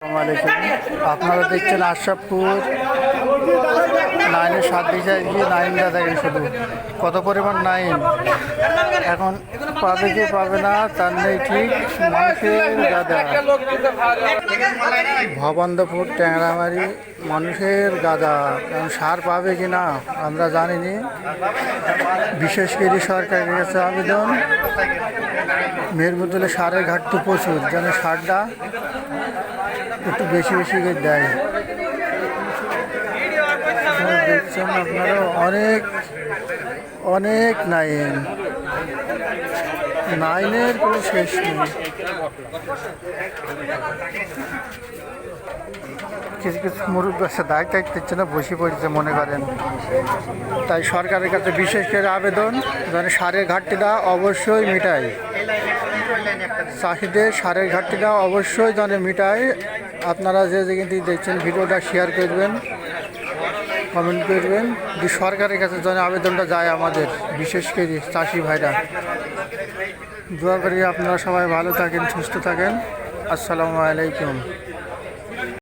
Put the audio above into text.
আসসালামু আলাইকুম। আপনারা দেখছেন আশরাফপুর নাইনের 7 দিকে গিয়ে নাইনটা দেখেন, শুধু কত পরিমাণ নাইন এখন পাবে কি পাবে না তার নেই ঠিক। মানুষের গাদা ভবন্দপুর ট্যাংরামারি মানুষের গাদা, কারণ সার পাবে কি না আমরা জানিনি। বিশেষ করে সরকারের কাছে আবেদন, মেহেরপুর সারের ঘাটতি প্রচুর, যেন সারটা একটু বেশি বেশি করে দেয়। দেখছেন আপনারা অনেক অনেক নাইনের কোনো শেষ নেই। কিছু কিছু মুরব্বী আছে দায়িত্ব দিচ্ছে না, বসে পড়েছে মনে করেন। তাই সরকারের কাছে বিশেষ করে আবেদন, যেন সারের ঘাটতিটা অবশ্যই মিটায়। চাষিদের সারের ঘাটতিটা অবশ্যই যেন মিটায়। আপনারা যে যেখান থেকে দেখছেন ভিডিওটা শেয়ার করবেন, কমেন্ট করবেন, যে সরকারের কাছে যেন আবেদনটা যায় আমাদের, বিশেষ করে চাষি ভাইরা। দোয়া করি আপনারা সবাই ভালো থাকেন, সুস্থ থাকেন। আসসালামু আলাইকুম।